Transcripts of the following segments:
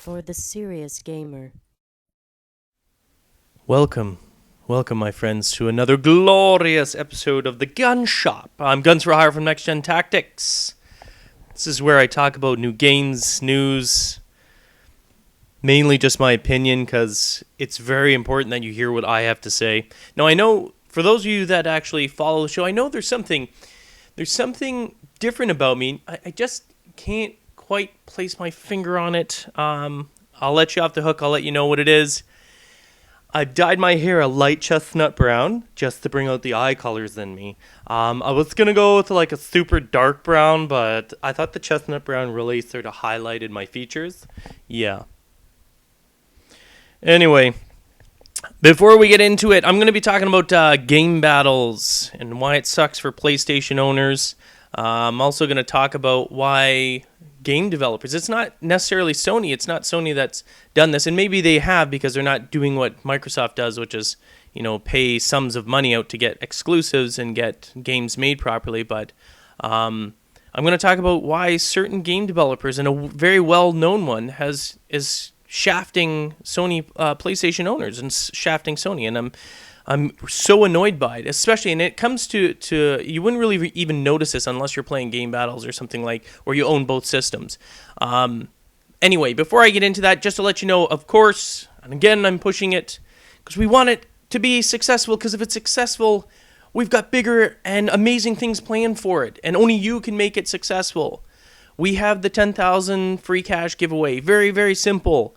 for the serious gamer. Welcome, my friends, to another glorious episode of the Gun Shop. I'm Guns for Hire from NextGenTactics. This is where I talk about new games, news, mainly just my opinion, because it's very important that you hear what I have to say. Now, I know, for those of you that actually follow the show, I know there's something different about me. I just can't quite place my finger on it. I'll let you off the hook. I'll let you know what it is. I've dyed my hair a light chestnut brown just to bring out the eye colors in me. I was going to go with like a super dark brown, but I thought the chestnut brown really sort of highlighted my features. Yeah. Anyway, before we get into it, I'm going to be talking about GameBattles and why it sucks for PlayStation owners. I'm also going to talk about why game developers, it's not necessarily Sony, it's not Sony that's done this, and maybe they have because they're not doing what Microsoft does, which is, pay sums of money out to get exclusives and get games made properly, but I'm going to talk about why certain game developers, and a very well-known one, is shafting Sony PlayStation owners and shafting Sony, and I'm so annoyed by it, especially, and it comes to you wouldn't really even notice this unless you're playing GameBattles or something like, or you own both systems. Anyway, before I get into that, just to let you know, of course, and again, I'm pushing it because we want it to be successful, because if it's successful, we've got bigger and amazing things planned for it, and only you can make it successful. We have the 10,000 free cash giveaway. Very, very simple.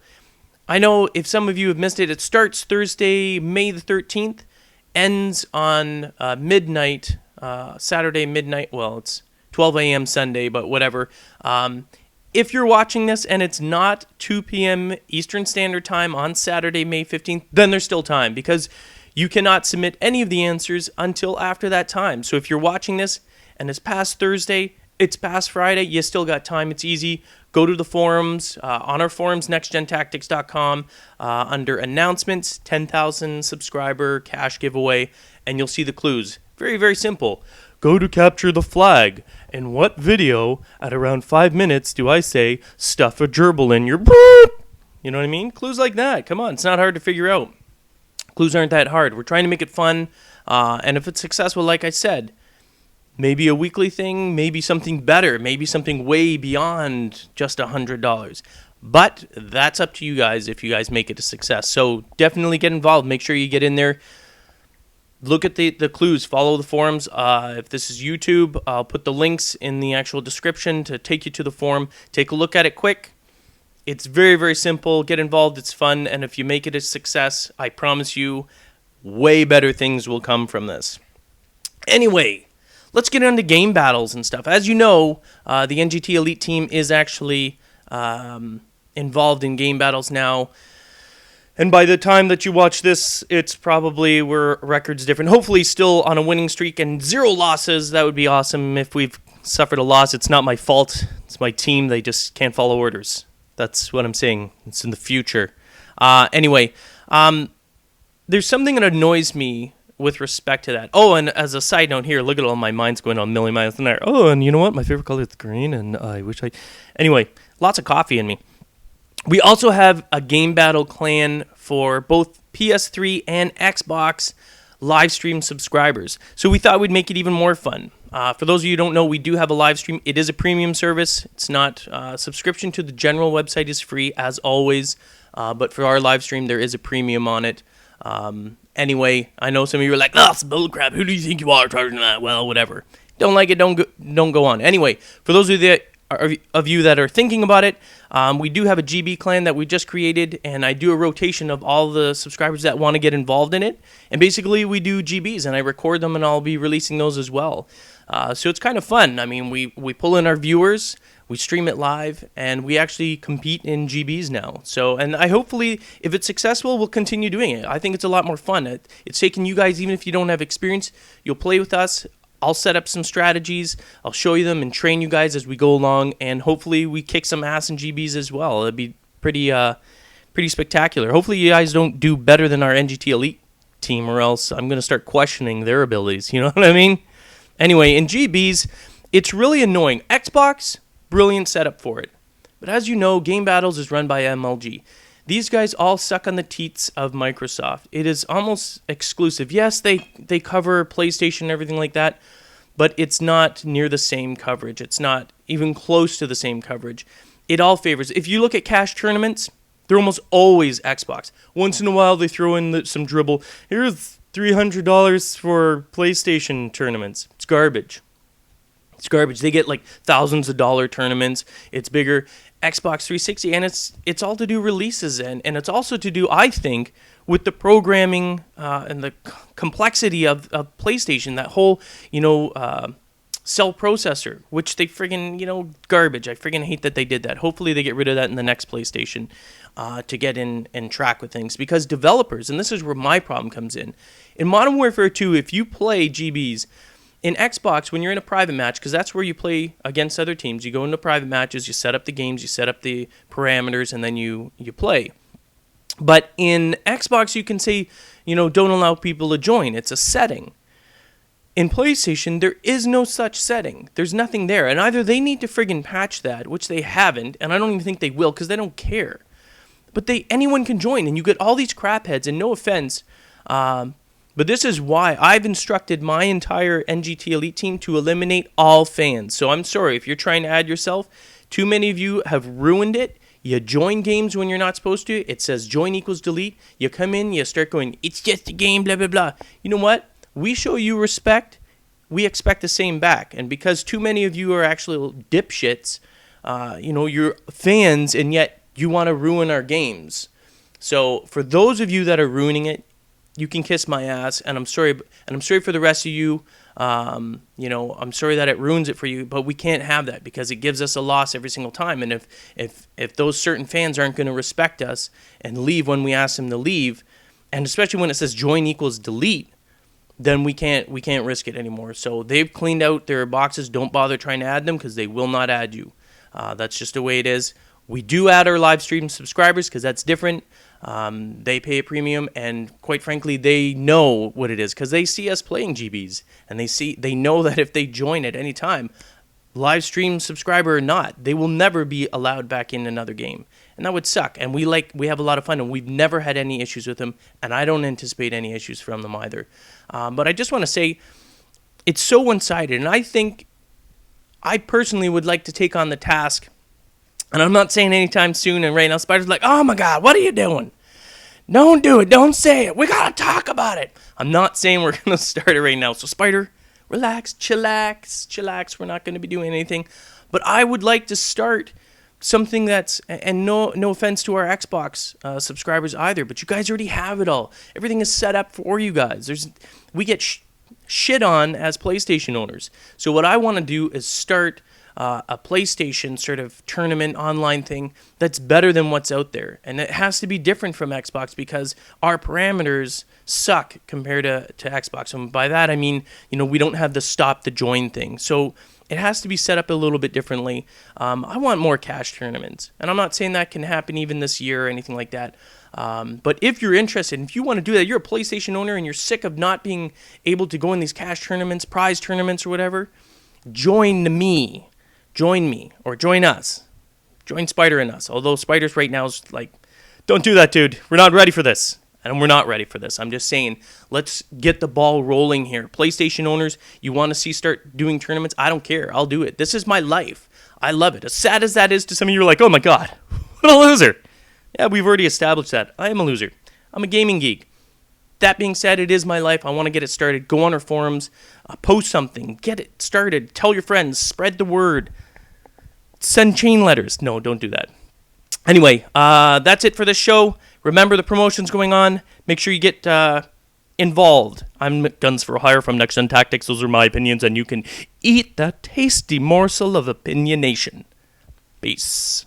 I know if some of you have missed it, it starts Thursday, May the 13th, ends on midnight, Saturday midnight. Well, it's 12 a.m. Sunday, but whatever. If you're watching this and it's not 2 p.m. Eastern Standard Time on Saturday, May 15th, then there's still time, because you cannot submit any of the answers until after that time. So if you're watching this and it's past Thursday, it's past Friday, you still got time. It's easy. Go to the forums, on our forums, NextGenTactics.com, under announcements, 10,000 subscriber cash giveaway, and you'll see the clues. Very, very simple. Go to capture the flag. In what video, at around 5 minutes, do I say, stuff a gerbil in your boot? You know what I mean? Clues like that. Come on, it's not hard to figure out. Clues aren't that hard. We're trying to make it fun, and if it's successful, like I said, maybe a weekly thing, maybe something better, maybe something way beyond just $100. But that's up to you guys if you guys make it a success. So definitely get involved. Make sure you get in there. Look at the clues. Follow the forums. If this is YouTube, I'll put the links in the actual description to take you to the forum. Take a look at it quick. It's very, very simple. Get involved. It's fun. And if you make it a success, I promise you, way better things will come from this. Anyway, let's get into GameBattles and stuff. As you know, the NGT Elite team is actually involved in GameBattles now. And by the time that you watch this, it's probably where records different. Hopefully still on a winning streak and 0 losses. That would be awesome. If we've suffered a loss, it's not my fault. It's my team. They just can't follow orders. That's what I'm saying. It's in the future. Anyway, there's something that annoys me with respect to that. Oh, and as a side note here, look at all my mind's going on a million miles an hour. Oh, and you know what? My favorite color is green, and I wish I... Anyway, lots of coffee in me. We also have a Game Battle clan for both PS3 and Xbox live stream subscribers. So we thought we'd make it even more fun. For those of you who don't know, we do have a live stream. It is a premium service. It's not... subscription to the general website is free, as always. But for our live stream, there is a premium on it. Anyway, I know some of you are like, oh, it's bullcrap. Who do you think you are charging that? Well, whatever. Don't like it, don't go on. Anyway, for those of you that are thinking about it, we do have a GB clan that we just created, and I do a rotation of all the subscribers that want to get involved in it. And basically, we do GBs, and I record them, and I'll be releasing those as well. So it's kind of fun. I mean, we pull in our viewers, we stream it live, and we actually compete in GBs now. So, and I hopefully, if it's successful, we'll continue doing it. I think it's a lot more fun. It's taking you guys, even if you don't have experience, you'll play with us. I'll set up some strategies. I'll show you them and train you guys as we go along, and hopefully we kick some ass in GBs as well. It'd be pretty spectacular. Hopefully you guys don't do better than our NGT Elite team, or else I'm going to start questioning their abilities. You know what I mean? Anyway, in GBs, it's really annoying. Xbox, brilliant setup for it. But as you know, GameBattles is run by MLG. These guys all suck on the teats of Microsoft. It is almost exclusive. Yes, they cover PlayStation and everything like that, but it's not near the same coverage. It's not even close to the same coverage. It all favors. If you look at cash tournaments, they're almost always Xbox. Once in a while, they throw in some dribble. Here's $300 for PlayStation tournaments. It's garbage. It's garbage. They get like thousands of dollar tournaments. It's bigger. Xbox 360, and it's all to do releases, and it's also to do, I think, with the programming and the complexity of PlayStation. That whole, cell processor, which they friggin', garbage. I friggin' hate that they did that. Hopefully they get rid of that in the next PlayStation to get in and track with things. Because developers, and this is where my problem comes in Modern Warfare 2, if you play GBs, in Xbox, when you're in a private match, because that's where you play against other teams, you go into private matches, you set up the games, you set up the parameters, and then you play. But in Xbox, you can say, don't allow people to join. It's a setting. In PlayStation, there is no such setting. There's nothing there. And either they need to friggin' patch that, which they haven't, and I don't even think they will because they don't care. But anyone can join, and you get all these crap heads, and no offense, but this is why I've instructed my entire NGT Elite team to eliminate all fans. So I'm sorry, if you're trying to add yourself, too many of you have ruined it. You join games when you're not supposed to. It says join equals delete. You come in, you start going, it's just a game, blah, blah, blah. You know what? We show you respect. We expect the same back. And because too many of you are actually dipshits, you're fans, and yet you want to ruin our games. So for those of you that are ruining it, you can kiss my ass, and I'm sorry. And I'm sorry for the rest of you. I'm sorry that it ruins it for you, but we can't have that because it gives us a loss every single time. And if those certain fans aren't going to respect us and leave when we ask them to leave, and especially when it says join equals delete, then we can't risk it anymore. So they've cleaned out their boxes. Don't bother trying to add them because they will not add you. That's just the way it is. We do add our live stream subscribers because that's different. They pay a premium, and quite frankly, they know what it is because they see us playing GBs, and they know that if they join at any time, live stream subscriber or not, they will never be allowed back in another game, and that would suck. And we have a lot of fun, and we've never had any issues with them, and I don't anticipate any issues from them either. But I just want to say, it's so one-sided, and I think I personally would like to take on the task. And I'm not saying anytime soon, and right now Spider's like, oh my God, what are you doing? Don't do it, don't say it, we gotta talk about it. I'm not saying we're gonna start it right now, so Spider, relax, chillax, we're not gonna be doing anything. But I would like to start something that's, and no offense to our Xbox subscribers either, but you guys already have it all. Everything is set up for you guys. We get shit on as PlayStation owners. So what I wanna do is start a PlayStation sort of tournament online thing that's better than what's out there. And it has to be different from Xbox because our parameters suck compared to Xbox. And by that, I mean, we don't have the stop the join thing. So it has to be set up a little bit differently. I want more cash tournaments. And I'm not saying that can happen even this year or anything like that. But if you're interested, if you want to do that, you're a PlayStation owner and you're sick of not being able to go in these cash tournaments, prize tournaments or whatever, join me. Join me, or join us. Join Spider and us. Although Spider's right now is like, don't do that, dude. We're not ready for this. And we're not ready for this. I'm just saying, let's get the ball rolling here. PlayStation owners, you want to start doing tournaments? I don't care. I'll do it. This is my life. I love it. As sad as that is to some of you, are like, oh my God, what a loser. Yeah, we've already established that. I am a loser. I'm a gaming geek. That being said, it is my life. I want to get it started. Go on our forums, post something, get it started, tell your friends, spread the word, send chain letters. No, don't do that. Anyway, that's it for this show. Remember the promotion's going on. Make sure you get involved. I'm Guns for Hire from NextGenTactics. Those are my opinions, and you can eat that tasty morsel of opinionation. Peace.